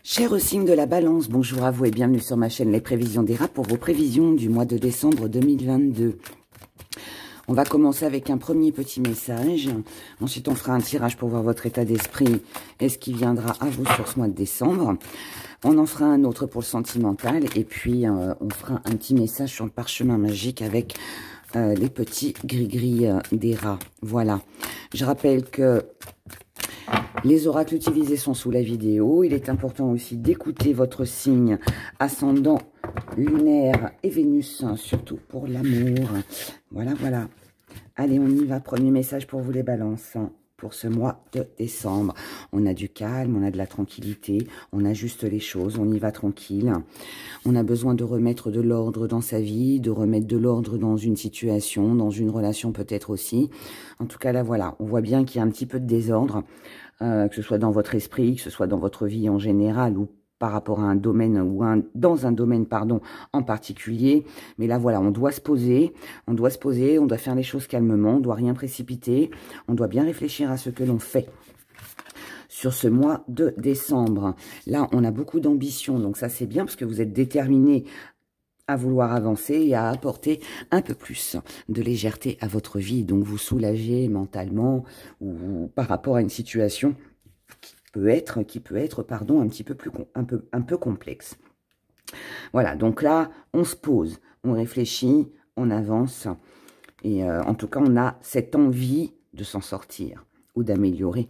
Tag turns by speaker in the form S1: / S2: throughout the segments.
S1: Cher signe de la Balance, bonjour à vous et bienvenue sur ma chaîne Les Prévisions des Rats pour vos prévisions du mois de décembre 2022. On va commencer avec un premier petit message. Ensuite, on fera un tirage pour voir votre état d'esprit et ce qui viendra à vous sur ce mois de décembre. On en fera un autre pour le sentimental et puis on fera un petit message sur le parchemin magique avec les petits gris-gris des rats. Voilà. Je rappelle que les oracles utilisés sont sous la vidéo. Il est important aussi d'écouter votre signe ascendant, lunaire et Vénus, surtout pour l'amour. Voilà, voilà. Allez, on y va. Premier message pour vous les balances pour ce mois de décembre. On a du calme, on a de la tranquillité, on ajuste les choses, on y va tranquille. On a besoin de remettre de l'ordre dans sa vie, de remettre de l'ordre dans une situation, dans une relation peut-être aussi. En tout cas, là, voilà, on voit bien qu'il y a un petit peu de désordre. Que ce soit dans votre esprit, que ce soit dans votre vie en général ou par rapport à un domaine ou dans un domaine pardon en particulier. Mais là voilà, on doit se poser, on doit faire les choses calmement, on doit rien précipiter, on doit bien réfléchir à ce que l'on fait. Sur ce mois de décembre, là on a beaucoup d'ambition, donc ça c'est bien parce que vous êtes déterminés à vouloir avancer et à apporter un peu plus de légèreté à votre vie. Donc, vous soulager mentalement ou par rapport à une situation qui peut être, pardon, un petit peu plus, un peu complexe. Voilà. Donc là, on se pose, on réfléchit, on avance. Et en tout cas, on a cette envie de s'en sortir ou d'améliorer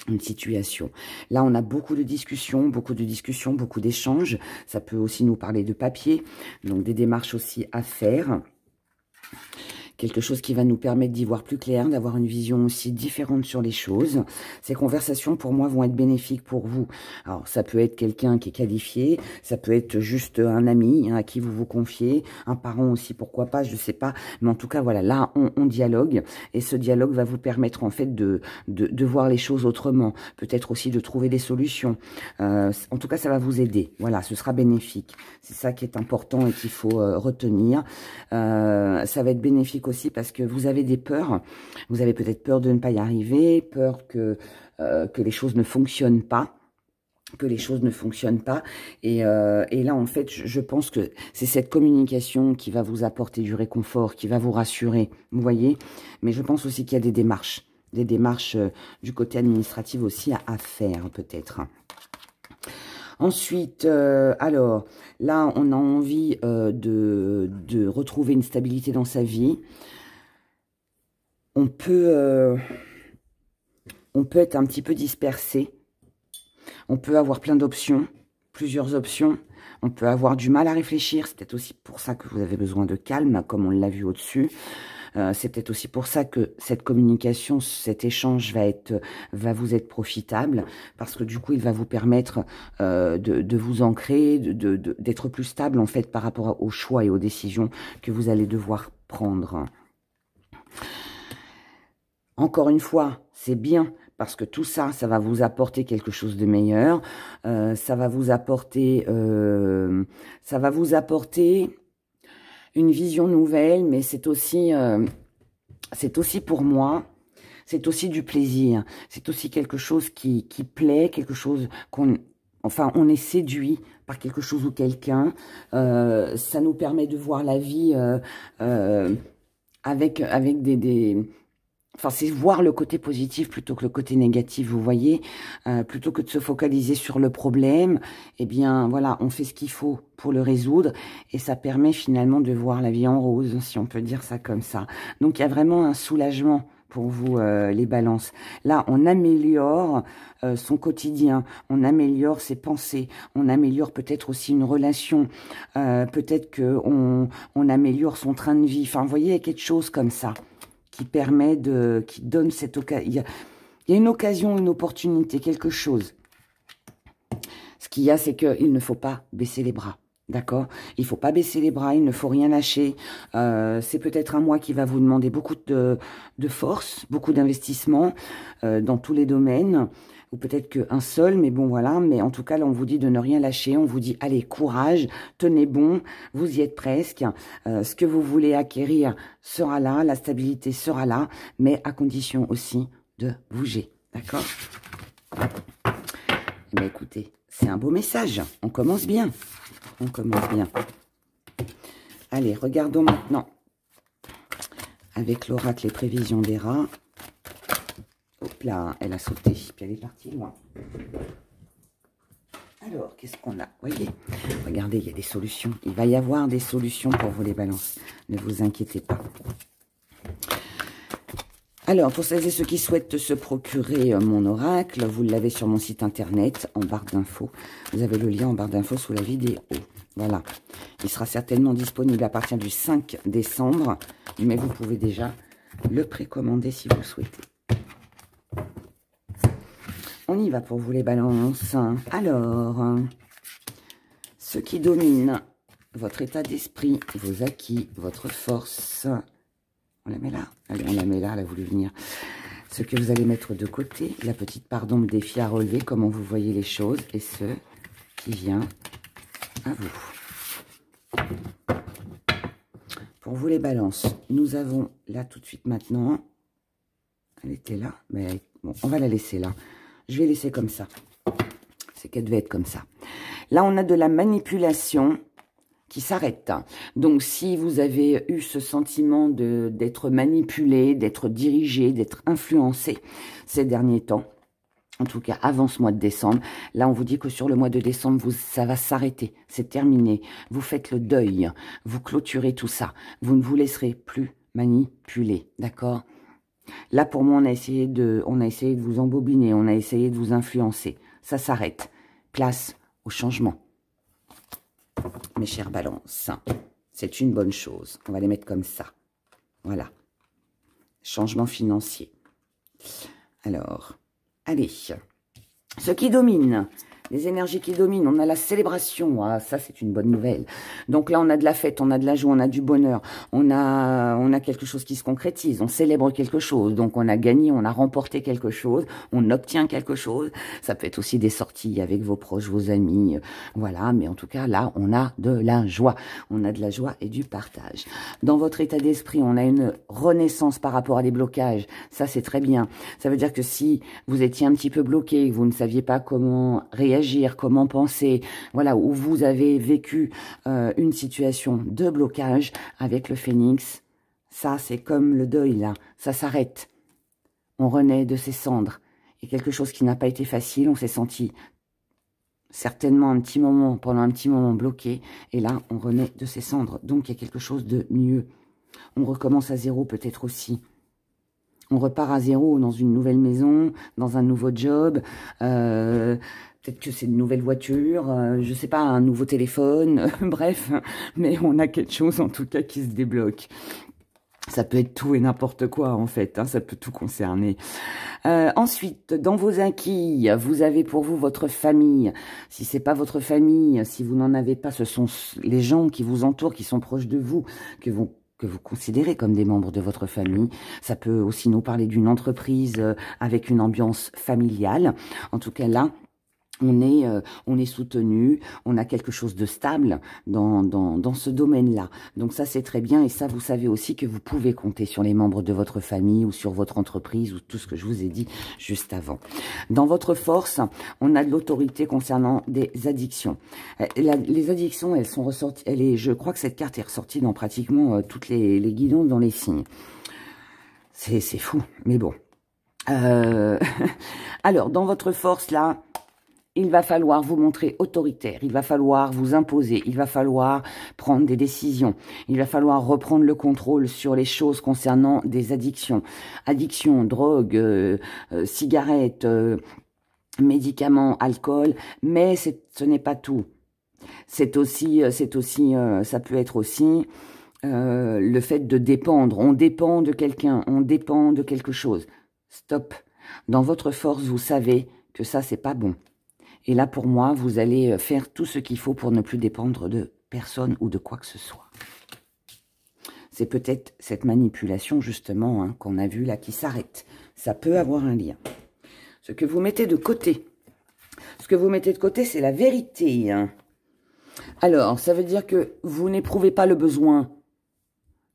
S1: une situation. Là, on a beaucoup de discussions, beaucoup d'échanges. Ça peut aussi nous parler de papier, donc des démarches aussi à faire. Quelque chose qui va nous permettre d'y voir plus clair, d'avoir une vision aussi différente sur les choses. Ces conversations, pour moi, vont être bénéfiques pour vous. Alors, ça peut être quelqu'un qui est qualifié, ça peut être juste un ami à qui vous vous confiez, un parent aussi, pourquoi pas, je sais pas. Mais en tout cas, voilà, là, on dialogue. Et ce dialogue va vous permettre, en fait, de voir les choses autrement. Peut-être aussi de trouver des solutions. En tout cas, ça va vous aider. Voilà, ce sera bénéfique. C'est ça qui est important et qu'il faut retenir. Ça va être bénéfique aussi parce que vous avez des peurs. Vous avez peut-être peur de ne pas y arriver, peur que les choses ne fonctionnent pas. Et là, en fait, je pense que c'est cette communication qui va vous apporter du réconfort, qui va vous rassurer, vous voyez. Mais je pense aussi qu'il y a des démarches du côté administratif aussi à faire, peut-être. Ensuite, alors, là, on a envie de retrouver une stabilité dans sa vie. On peut être un petit peu dispersé. On peut avoir plein d'options, plusieurs options. On peut avoir du mal à réfléchir. C'est peut-être aussi pour ça que vous avez besoin de calme, comme on l'a vu au-dessus. C'est peut-être aussi pour ça que cette communication, cet échange va vous être profitable, parce que du coup, il va vous permettre de vous ancrer, d'être plus stable en fait par rapport aux choix et aux décisions que vous allez devoir prendre. Encore une fois, c'est bien parce que tout ça, ça va vous apporter quelque chose de meilleur. Ça va vous apporter une vision nouvelle, mais c'est aussi pour moi, c'est aussi du plaisir. C'est aussi quelque chose qui plaît, quelque chose on est séduit par quelque chose ou quelqu'un. Ça nous permet de voir la vie avec enfin, c'est voir le côté positif plutôt que le côté négatif, vous voyez. Plutôt que de se focaliser sur le problème, eh bien, voilà, on fait ce qu'il faut pour le résoudre. Et ça permet finalement de voir la vie en rose, si on peut dire ça comme ça. Donc, il y a vraiment un soulagement pour vous, les balances. Là, on améliore son quotidien, on améliore ses pensées, on améliore peut-être aussi une relation, peut-être qu'on améliore son train de vie. Enfin, vous voyez, il y a quelque chose comme ça qui permet qui donne cette occasion. Il y a une occasion, une opportunité, quelque chose. Ce qu'il y a, c'est qu'il ne faut pas baisser les bras. D'accord? Il ne faut pas baisser les bras, il ne faut rien lâcher. C'est peut-être un mois qui va vous demander beaucoup de force, beaucoup d'investissement dans tous les domaines. Ou peut-être qu'un seul, mais bon, voilà. Mais en tout cas, là, on vous dit de ne rien lâcher. On vous dit, allez, courage, tenez bon, vous y êtes presque. Ce que vous voulez acquérir sera là, la stabilité sera là, mais à condition aussi de bouger. D'accord? Eh bien, écoutez, c'est un beau message. On commence bien. On commence bien. Allez, regardons maintenant avec l'oracle les prévisions des rats. Hop là, elle a sauté, puis elle est partie loin. Alors, qu'est-ce qu'on a? Voyez, regardez, il y a des solutions. Il va y avoir des solutions pour vous les balances. Ne vous inquiétez pas. Alors, pour celles et ceux qui souhaitent se procurer mon oracle, vous l'avez sur mon site internet, en barre d'infos. Vous avez le lien en barre d'infos sous la vidéo. Voilà. Il sera certainement disponible à partir du 5 décembre, mais vous pouvez déjà le précommander si vous le souhaitez. On y va pour vous les balances. Alors, ce qui domine votre état d'esprit, vos acquis, votre force. On la met là. Allez, on la met là, elle a voulu venir. Ce que vous allez mettre de côté, la petite part d'ombre défi à relever, comment vous voyez les choses, et ce qui vient à vous. Pour vous les balances, nous avons là tout de suite maintenant. Elle était là, mais bon, on va la laisser là. Je vais laisser comme ça. C'est qu'elle devait être comme ça. Là, on a de la manipulation qui s'arrête. Donc, si vous avez eu ce sentiment d'être manipulé, d'être dirigé, d'être influencé ces derniers temps, en tout cas avant ce mois de décembre, là, on vous dit que sur le mois de décembre, ça va s'arrêter. C'est terminé. Vous faites le deuil. Vous clôturez tout ça. Vous ne vous laisserez plus manipuler. D'accord ? Là, pour moi, on a essayé de vous embobiner, on a essayé de vous influencer. Ça s'arrête. Place au changement. Mes chères balances, c'est une bonne chose. On va les mettre comme ça. Voilà. Changement financier. Alors, allez. Ce qui domine, les énergies qui dominent, on a la célébration. Ah, ça, c'est une bonne nouvelle. Donc là, on a de la fête, on a de la joie, on a du bonheur. On a quelque chose qui se concrétise. On célèbre quelque chose. Donc, on a gagné, on a remporté quelque chose. On obtient quelque chose. Ça peut être aussi des sorties avec vos proches, vos amis. Voilà. Mais en tout cas, là, on a de la joie. On a de la joie et du partage. Dans votre état d'esprit, on a une renaissance par rapport à des blocages. Ça, c'est très bien. Ça veut dire que si vous étiez un petit peu bloqué, que vous ne saviez pas comment réagir, comment penser, voilà, où vous avez vécu une situation de blocage avec le phénix, ça c'est comme le deuil là, ça s'arrête. On renaît de ses cendres. Et quelque chose qui n'a pas été facile, on s'est senti certainement pendant un petit moment bloqué, et là on renaît de ses cendres. Donc il y a quelque chose de mieux. On recommence à zéro peut-être aussi. On repart à zéro dans une nouvelle maison, dans un nouveau job, peut-être que c'est une nouvelle voiture, je sais pas, un nouveau téléphone, bref, mais on a quelque chose en tout cas qui se débloque. Ça peut être tout et n'importe quoi en fait, hein, ça peut tout concerner. Ensuite, dans vos acquis, vous avez pour vous votre famille. Si c'est pas votre famille, si vous n'en avez pas, ce sont les gens qui vous entourent, qui sont proches de vous, que vous considérez comme des membres de votre famille. Ça peut aussi nous parler d'une entreprise avec une ambiance familiale. En tout cas là, on est soutenu, on a quelque chose de stable dans ce domaine-là. Donc ça, c'est très bien. Et ça, vous savez aussi que vous pouvez compter sur les membres de votre famille ou sur votre entreprise ou tout ce que je vous ai dit juste avant. Dans votre force, on a de l'autorité concernant des addictions. Les addictions, elles sont ressorties. Je crois que cette carte est ressortie dans pratiquement toutes les guidons dans les signes. C'est fou, mais bon. Alors, dans votre force, là, il va falloir vous montrer autoritaire, il va falloir vous imposer, il va falloir prendre des décisions, il va falloir reprendre le contrôle sur les choses concernant des addictions. Addictions, drogue, cigarettes, médicaments, alcool, mais ce n'est pas tout. C'est aussi, ça peut être aussi le fait de dépendre. On dépend de quelqu'un, on dépend de quelque chose. Stop. Dans votre force, vous savez que ça, c'est pas bon. Et là, pour moi, vous allez faire tout ce qu'il faut pour ne plus dépendre de personne ou de quoi que ce soit. C'est peut-être cette manipulation, justement, hein, qu'on a vue là, qui s'arrête. Ça peut avoir un lien. Ce que vous mettez de côté. Ce que vous mettez de côté, c'est la vérité. Hein. Alors, ça veut dire que vous n'éprouvez pas le besoin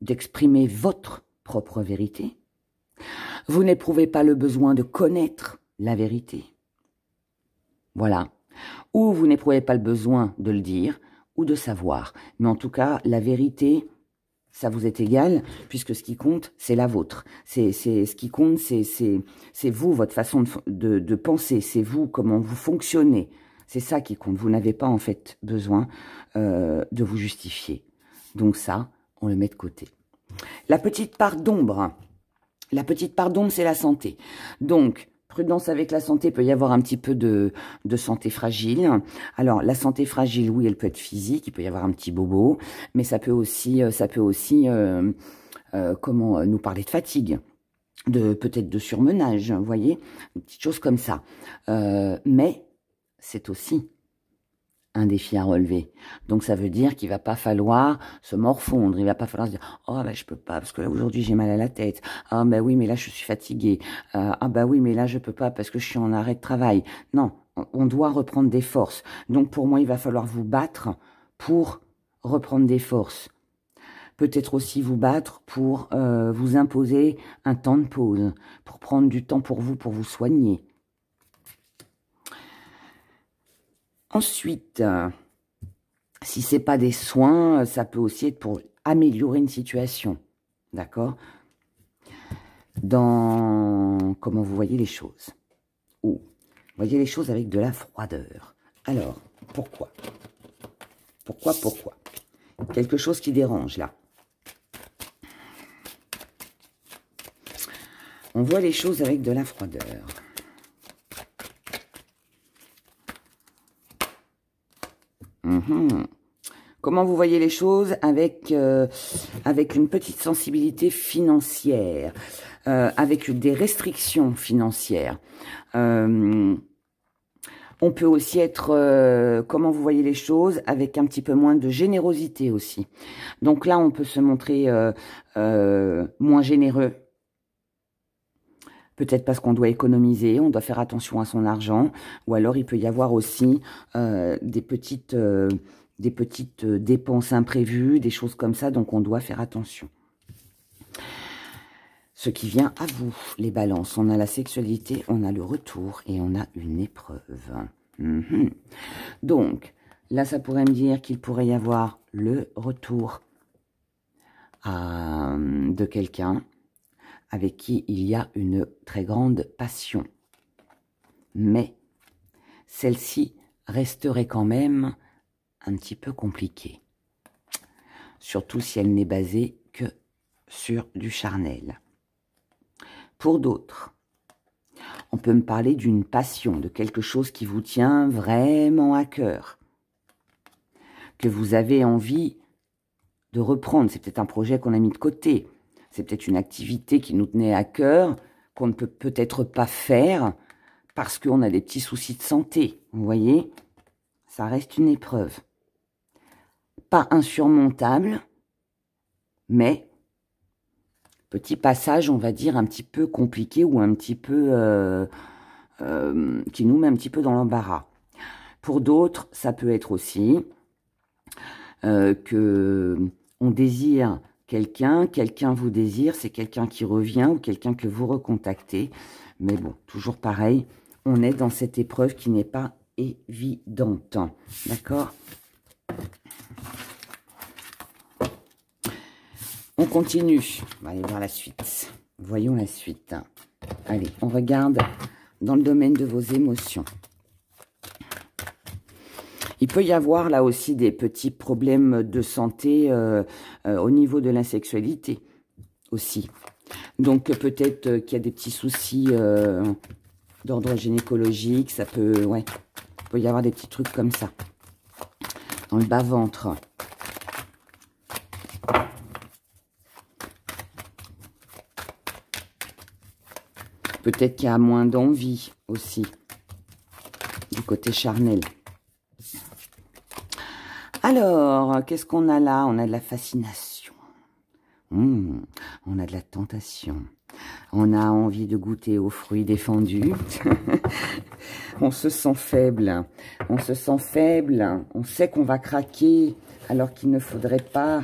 S1: d'exprimer votre propre vérité. Vous n'éprouvez pas le besoin de connaître la vérité. Voilà. ou vous n'éprouvez pas le besoin de le dire, ou de savoir. Mais en tout cas, la vérité, ça vous est égal, puisque ce qui compte, c'est la vôtre. Ce qui compte, c'est vous, votre façon de penser, c'est vous, comment vous fonctionnez. C'est ça qui compte. Vous n'avez pas, en fait, besoin de vous justifier. Donc ça, on le met de côté. La petite part d'ombre. La petite part d'ombre, c'est la santé. Donc, prudence avec la santé, peut y avoir un petit peu de santé fragile. Alors, la santé fragile, oui, elle peut être physique, il peut y avoir un petit bobo, mais ça peut aussi nous parler de fatigue, peut-être de surmenage, vous voyez, une petite chose comme ça. Mais c'est aussi un défi à relever. Donc, ça veut dire qu'il va pas falloir se morfondre. Il va pas falloir se dire « Oh, ben, je peux pas, parce que là, aujourd'hui, j'ai mal à la tête. Ah, ben oui, mais là, je suis fatiguée. Ah, ben oui, mais là, je peux pas parce que je suis en arrêt de travail. » Non, on doit reprendre des forces. Donc, pour moi, il va falloir vous battre pour reprendre des forces. Peut-être aussi vous battre pour vous imposer un temps de pause, pour prendre du temps pour vous soigner. Ensuite, si c'est pas des soins, ça peut aussi être pour améliorer une situation, d'accord? Dans comment vous voyez les choses. Ou vous voyez les choses avec de la froideur. Alors, pourquoi? Pourquoi? Quelque chose qui dérange, là. On voit les choses avec de la froideur. Comment vous voyez les choses avec une petite sensibilité financière, avec des restrictions financières. On peut aussi être, comment vous voyez les choses, avec un petit peu moins de générosité aussi. Donc là, on peut se montrer moins généreux. Peut-être parce qu'on doit économiser, on doit faire attention à son argent. Ou alors, il peut y avoir aussi des petites dépenses imprévues, des choses comme ça. Donc, on doit faire attention. Ce qui vient à vous, les balances. On a la sexualité, on a le retour et on a une épreuve. Donc, là, ça pourrait me dire qu'il pourrait y avoir le retour de quelqu'un avec qui il y a une très grande passion. Mais celle-ci resterait quand même un petit peu compliquée. Surtout si elle n'est basée que sur du charnel. Pour d'autres, on peut me parler d'une passion, de quelque chose qui vous tient vraiment à cœur, que vous avez envie de reprendre. C'est peut-être un projet qu'on a mis de côté. C'est peut-être une activité qui nous tenait à cœur, qu'on ne peut peut-être pas faire parce qu'on a des petits soucis de santé. Vous voyez, ça reste une épreuve. Pas insurmontable, mais petit passage, on va dire, un petit peu compliqué ou un petit peu qui nous met un petit peu dans l'embarras. Pour d'autres, ça peut être aussi que on désire quelqu'un vous désire, c'est quelqu'un qui revient ou quelqu'un que vous recontactez. Mais bon, toujours pareil, on est dans cette épreuve qui n'est pas évidente. D'accord? On continue. On va aller voir la suite. Voyons la suite. Allez, on regarde dans le domaine de vos émotions. Il peut y avoir là aussi des petits problèmes de santé au niveau de la sexualité aussi. Donc peut-être qu'il y a des petits soucis d'ordre gynécologique, ça peut, ouais, il peut y avoir des petits trucs comme ça. Dans le bas-ventre. Peut-être qu'il y a moins d'envie aussi du côté charnel. Alors, qu'est-ce qu'on a là? On a de la fascination. On a de la tentation. On a envie de goûter aux fruits défendus. On se sent faible. On se sent faible. On sait qu'on va craquer alors qu'il ne faudrait pas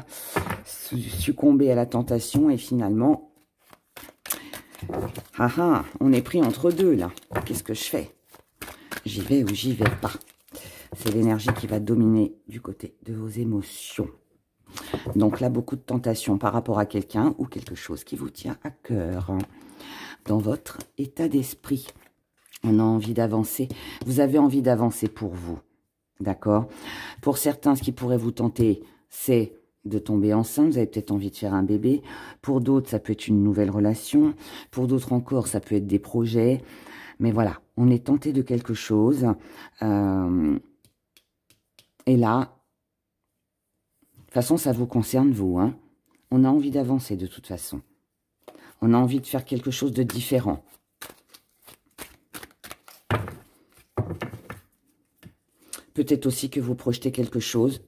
S1: succomber à la tentation. Et finalement, on est pris entre deux là. Qu'est-ce que je fais? J'y vais ou j'y vais pas? C'est l'énergie qui va dominer du côté de vos émotions. Donc là, beaucoup de tentation par rapport à quelqu'un ou quelque chose qui vous tient à cœur. Dans votre état d'esprit, on a envie d'avancer. Vous avez envie d'avancer pour vous. D'accord? Pour certains, ce qui pourrait vous tenter, c'est de tomber enceinte. Vous avez peut-être envie de faire un bébé. Pour d'autres, ça peut être une nouvelle relation. Pour d'autres encore, ça peut être des projets. Mais voilà, on est tenté de quelque chose. Et là, de toute façon, ça vous concerne, vous. Hein. On a envie d'avancer de toute façon. On a envie de faire quelque chose de différent. Peut-être aussi que vous projetez quelque chose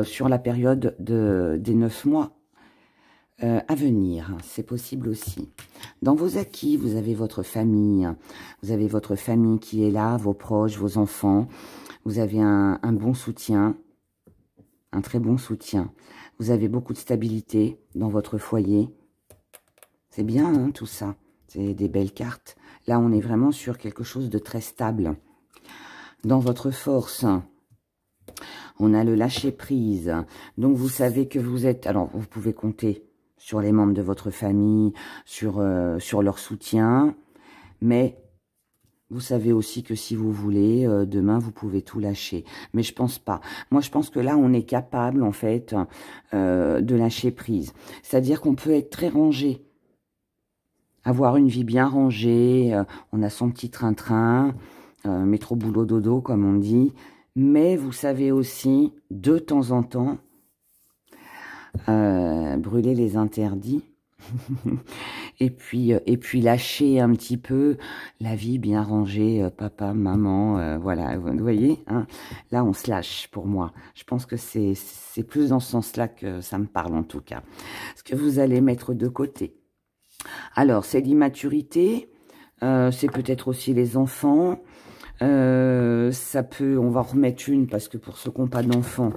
S1: sur la période des 9 mois à venir. C'est possible aussi. Dans vos acquis, vous avez votre famille. Vous avez votre famille qui est là, vos proches, vos enfants. Vous avez un bon soutien, un très bon soutien. Vous avez beaucoup de stabilité dans votre foyer. C'est bien, hein, tout ça. C'est des belles cartes. Là, on est vraiment sur quelque chose de très stable. Dans votre force, on a le lâcher-prise. Donc, vous savez que vous êtes... Alors, vous pouvez compter sur les membres de votre famille, sur leur soutien. Mais vous savez aussi que si vous voulez, demain, vous pouvez tout lâcher. Mais je pense pas. Moi, je pense que là, on est capable, en fait, de lâcher prise. C'est-à-dire qu'on peut être très rangé. Avoir une vie bien rangée. On a son petit train-train. Métro, boulot, dodo, comme on dit. Mais vous savez aussi, de temps en temps, brûler les interdits. et puis lâcher un petit peu la vie bien rangée, papa, maman, voilà, vous voyez, hein, là on se lâche pour moi. Je pense que c'est plus dans ce sens-là que ça me parle en tout cas. Ce que vous allez mettre de côté. Alors, c'est l'immaturité, c'est peut-être aussi les enfants. Ça peut, on va en remettre une parce que pour ceux qui n'ont pas d'enfants.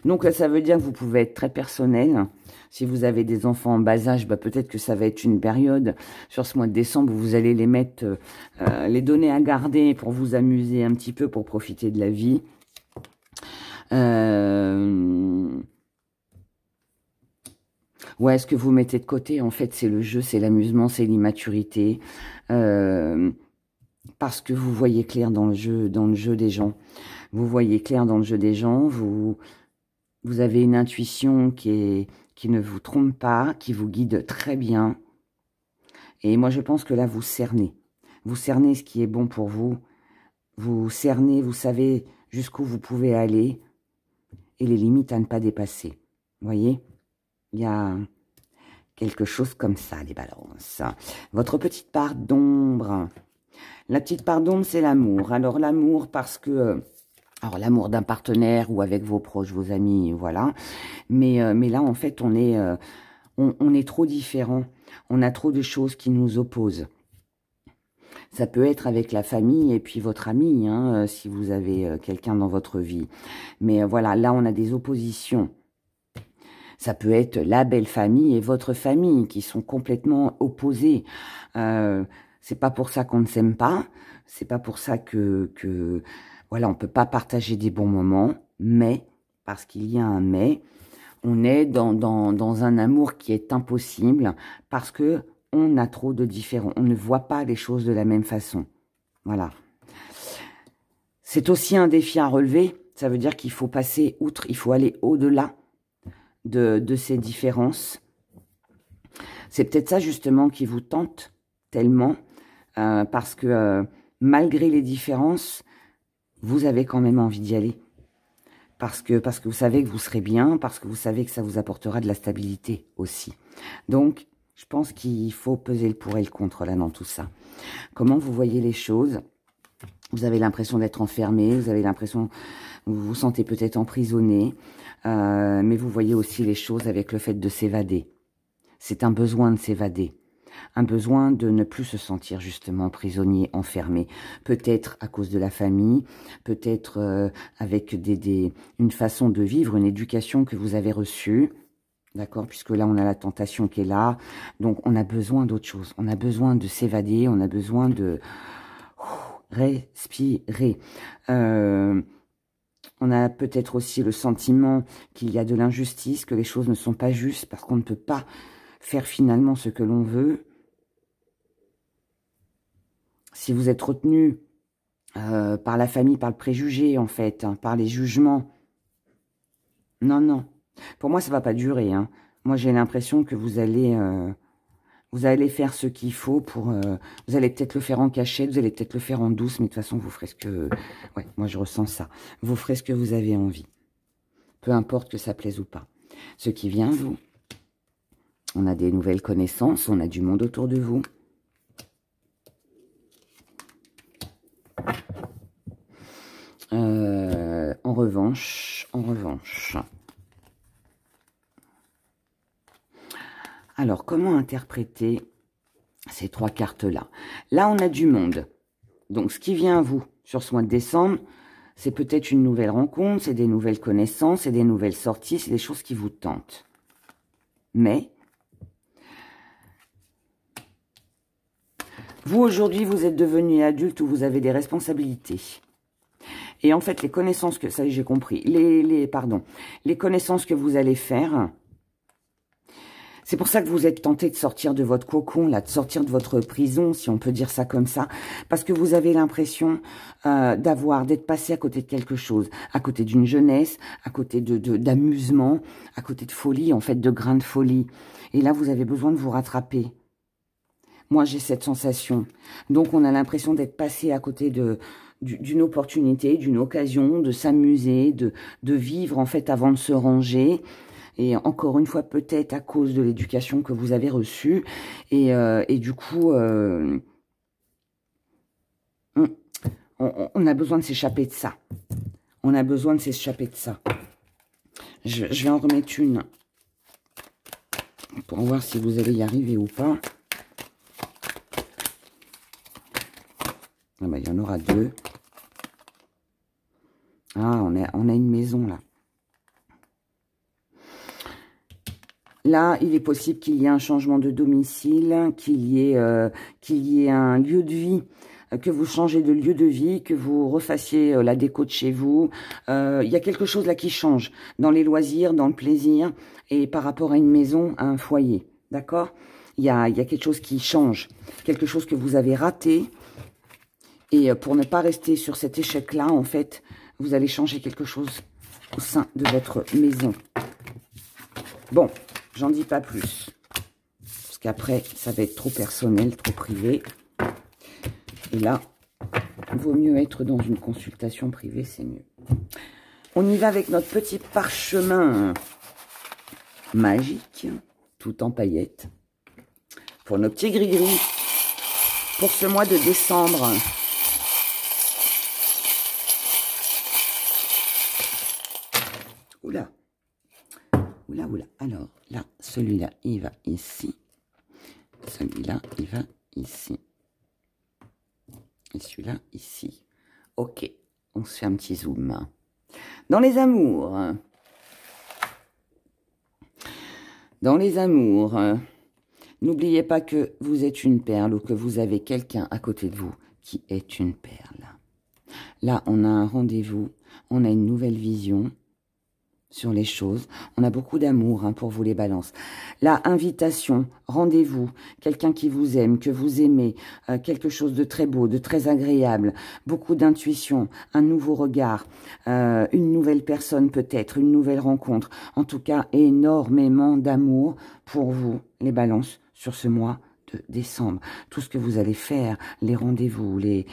S1: Donc là, ça veut dire que vous pouvez être très personnel. Si vous avez des enfants en bas âge, bah, peut-être que ça va être une période sur ce mois de décembre où vous allez les mettre, les donner à garder pour vous amuser un petit peu, pour profiter de la vie. Ouais, ce que vous mettez de côté, en fait, c'est le jeu, c'est l'amusement, c'est l'immaturité. Parce que vous voyez clair dans le jeu des gens. Vous voyez clair dans le jeu des gens. Vous avez une intuition qui ne vous trompe pas, qui vous guide très bien. Et moi, je pense que là, vous cernez. Vous cernez ce qui est bon pour vous. Vous cernez, vous savez jusqu'où vous pouvez aller. Et les limites à ne pas dépasser. Vous voyez? Il y a quelque chose comme ça, les balances. Votre petite part d'ombre. La petite part d'ombre, c'est l'amour. Alors, l'amour, parce que... alors, l'amour d'un partenaire ou avec vos proches, vos amis, voilà. Mais là, en fait, on est trop différents. On a trop de choses qui nous opposent. Ça peut être avec la famille et puis votre ami, hein, si vous avez quelqu'un dans votre vie. Mais voilà, là, on a des oppositions. Ça peut être la belle famille et votre famille qui sont complètement opposés. C'est pas pour ça qu'on ne s'aime pas. C'est pas pour ça que voilà, on peut pas partager des bons moments. Mais, parce qu'il y a un mais, on est dans un amour qui est impossible parce que on a trop de différents. On ne voit pas les choses de la même façon. Voilà. C'est aussi un défi à relever. Ça veut dire qu'il faut passer outre, il faut aller au-delà de ces différences. C'est peut-être ça justement qui vous tente tellement, parce que malgré les différences, vous avez quand même envie d'y aller. Parce que vous savez que vous serez bien, parce que vous savez que ça vous apportera de la stabilité aussi. Donc, je pense qu'il faut peser le pour et le contre là dans tout ça. Comment vous voyez les choses? Vous avez l'impression d'être enfermé, vous avez l'impression, vous vous sentez peut-être emprisonné, mais vous voyez aussi les choses avec le fait de s'évader. C'est un besoin de s'évader, un besoin de ne plus se sentir justement prisonnier, enfermé. Peut-être à cause de la famille, peut-être avec une façon de vivre, une éducation que vous avez reçue. D'accord, puisque là, on a la tentation qui est là. Donc, on a besoin d'autre chose. On a besoin de s'évader, on a besoin de Respirez. On a peut-être aussi le sentiment qu'il y a de l'injustice, que les choses ne sont pas justes parce qu'on ne peut pas faire finalement ce que l'on veut. Si vous êtes retenu par la famille, par le préjugé en fait, hein, par les jugements. Non, non. Pour moi, ça va pas durer. Hein. Moi, j'ai l'impression que vous allez faire ce qu'il faut pour... vous allez peut-être le faire en cachette, vous allez peut-être le faire en douce, mais de toute façon, vous ferez ce que... Ouais, moi, je ressens ça. Vous ferez ce que vous avez envie. Peu importe que ça plaise ou pas. Ce qui vient, vous, on a des nouvelles connaissances, on a du monde autour de vous. En revanche... Alors, comment interpréter ces trois cartes-là? Là, on a du monde. Donc, ce qui vient à vous sur ce mois de décembre, c'est peut-être une nouvelle rencontre, c'est des nouvelles connaissances, c'est des nouvelles sorties, c'est des choses qui vous tentent. Mais, vous, aujourd'hui, vous êtes devenu adulte ou vous avez des responsabilités. Et en fait, les connaissances que... Ça y est, j'ai compris. Les connaissances que vous allez faire... C'est pour ça que vous êtes tenté de sortir de votre cocon, là, de sortir de votre prison, si on peut dire ça comme ça, parce que vous avez l'impression d'être passé à côté de quelque chose, à côté d'une jeunesse, à côté d'amusement, à côté de folie, en fait, de grains de folie. Et là, vous avez besoin de vous rattraper. Moi, j'ai cette sensation. Donc, on a l'impression d'être passé à côté d'une opportunité, d'une occasion, de s'amuser, de vivre, en fait, avant de se ranger. Et encore une fois, peut-être à cause de l'éducation que vous avez reçue. Et du coup, on a besoin de s'échapper de ça. On a besoin de s'échapper de ça. Je vais en remettre une pour voir si vous allez y arriver ou pas. Ah ben, il y en aura deux. Ah, on a une maison, là. Là, il est possible qu'il y ait un changement de domicile, qu'il y ait un lieu de vie, que vous changez de lieu de vie, que vous refassiez la déco de chez vous. Il y a quelque chose là qui change dans les loisirs, dans le plaisir et par rapport à une maison, à un foyer. D'accord ? Il y a quelque chose qui change, quelque chose que vous avez raté. Et pour ne pas rester sur cet échec-là, en fait, vous allez changer quelque chose au sein de votre maison. Bon. J'en dis pas plus, parce qu'après, ça va être trop personnel, trop privé. Et là, il vaut mieux être dans une consultation privée, c'est mieux. On y va avec notre petit parchemin magique, tout en paillettes, pour nos petits gris-gris, pour ce mois de décembre. Oula. Oula, oula. Alors, là, celui-là, il va ici. Celui-là, il va ici. Et celui-là, ici. Ok, on se fait un petit zoom. Dans les amours. Dans les amours. N'oubliez pas que vous êtes une perle ou que vous avez quelqu'un à côté de vous qui est une perle. Là, on a un rendez-vous. On a une nouvelle vision sur les choses. On a beaucoup d'amour pour vous les balances. La invitation, rendez-vous, quelqu'un qui vous aime, que vous aimez, quelque chose de très beau, de très agréable, beaucoup d'intuition, un nouveau regard, une nouvelle personne peut-être, une nouvelle rencontre. En tout cas, énormément d'amour pour vous, les balances, sur ce mois de décembre. Tout ce que vous allez faire, les rendez-vous, les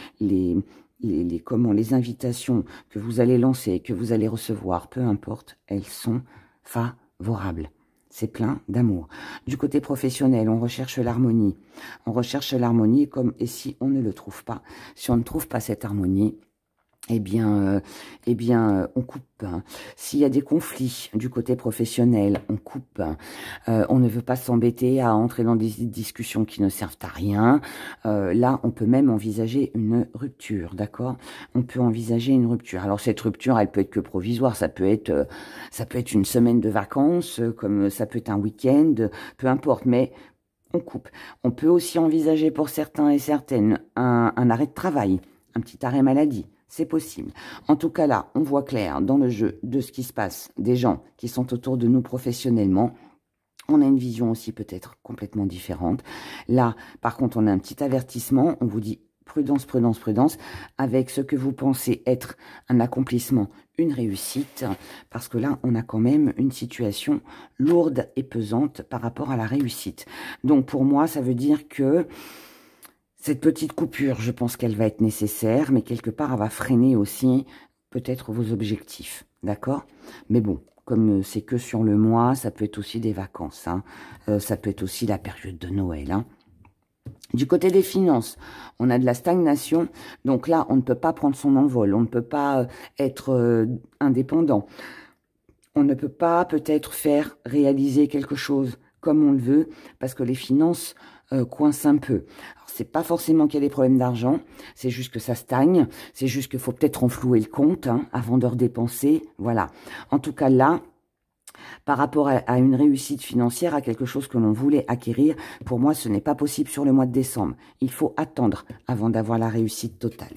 S1: invitations que vous allez lancer, que vous allez recevoir, peu importe, elles sont favorables. C'est plein d'amour. Du côté professionnel, on recherche l'harmonie. On recherche l'harmonie et si on ne le trouve pas, si on ne trouve pas cette harmonie, eh bien, on coupe. S'il y a des conflits du côté professionnel, on coupe. On ne veut pas s'embêter à entrer dans des discussions qui ne servent à rien. Là, on peut même envisager une rupture, d'accord? On peut envisager une rupture. Alors, cette rupture, elle peut être que provisoire. Ça peut être une semaine de vacances, comme ça peut être un week-end, peu importe, mais on coupe. On peut aussi envisager pour certains et certaines un arrêt de travail. un petit arrêt maladie. C'est possible. En tout cas, là, on voit clair dans le jeu de ce qui se passe, des gens qui sont autour de nous professionnellement. On a une vision aussi peut-être complètement différente. Là, par contre, on a un petit avertissement. On vous dit prudence, prudence, prudence, avec ce que vous pensez être un accomplissement, une réussite, parce que là, on a quand même une situation lourde et pesante par rapport à la réussite. Donc, pour moi, ça veut dire que cette petite coupure, je pense qu'elle va être nécessaire, mais quelque part, elle va freiner aussi peut-être vos objectifs, d'accord? Mais bon, comme c'est que sur le mois, ça peut être aussi des vacances, hein. Ça peut être aussi la période de Noël, hein. Du côté des finances, on a de la stagnation, donc là, on ne peut pas prendre son envol, on ne peut pas être indépendant. On ne peut pas peut-être faire réaliser quelque chose comme on le veut, parce que les finances coincent un peu. C'est pas forcément qu'il y a des problèmes d'argent, c'est juste que ça stagne, c'est juste qu'il faut peut-être renflouer le compte hein, avant de redépenser, voilà. En tout cas là, par rapport à une réussite financière, à quelque chose que l'on voulait acquérir, pour moi ce n'est pas possible sur le mois de décembre. Il faut attendre avant d'avoir la réussite totale.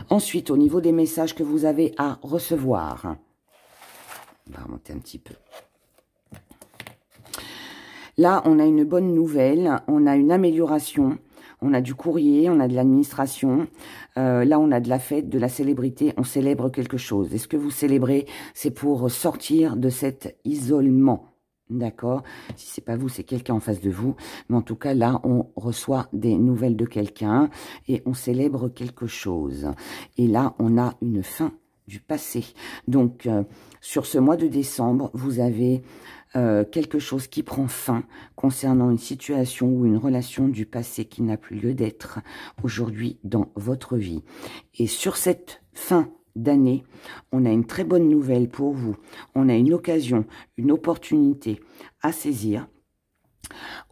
S1: Ensuite, au niveau des messages que vous avez à recevoir, on va remonter un petit peu. Là, on a une bonne nouvelle, on a une amélioration, on a du courrier, on a de l'administration. Là, on a de la fête, de la célébrité, on célèbre quelque chose. Et ce que vous célébrez, c'est pour sortir de cet isolement. D'accord? Si c'est pas vous, c'est quelqu'un en face de vous. Mais en tout cas, là, on reçoit des nouvelles de quelqu'un et on célèbre quelque chose. Et là, on a une fin du passé. Donc, sur ce mois de décembre, vous avez quelque chose qui prend fin concernant une situation ou une relation du passé qui n'a plus lieu d'être aujourd'hui dans votre vie. Et sur cette fin d'année, on a une très bonne nouvelle pour vous. On a une occasion, une opportunité à saisir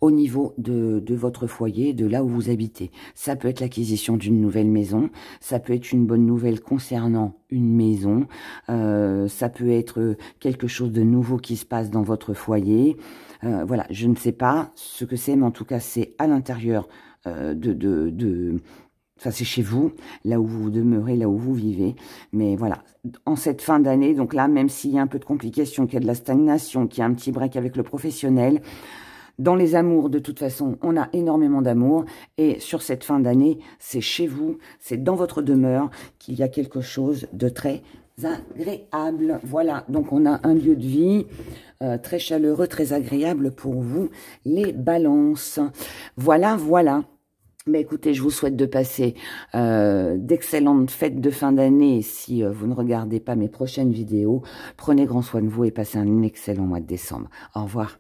S1: au niveau de votre foyer, de là où vous habitez. Ça peut être l'acquisition d'une nouvelle maison, ça peut être une bonne nouvelle concernant une maison, ça peut être quelque chose de nouveau qui se passe dans votre foyer. Voilà, je ne sais pas ce que c'est, mais en tout cas, c'est à l'intérieur enfin, c'est chez vous, là où vous demeurez, là où vous vivez. Mais voilà, en cette fin d'année, donc là, même s'il y a un peu de complications, qu'il y a de la stagnation, qu'il y a un petit break avec le professionnel, dans les amours, de toute façon, on a énormément d'amour. Et sur cette fin d'année, c'est chez vous, c'est dans votre demeure qu'il y a quelque chose de très agréable. Voilà, donc on a un lieu de vie très chaleureux, très agréable pour vous, les balances. Voilà, voilà. Mais écoutez, je vous souhaite de passer d'excellentes fêtes de fin d'année. Si vous ne regardez pas mes prochaines vidéos, prenez grand soin de vous et passez un excellent mois de décembre. Au revoir.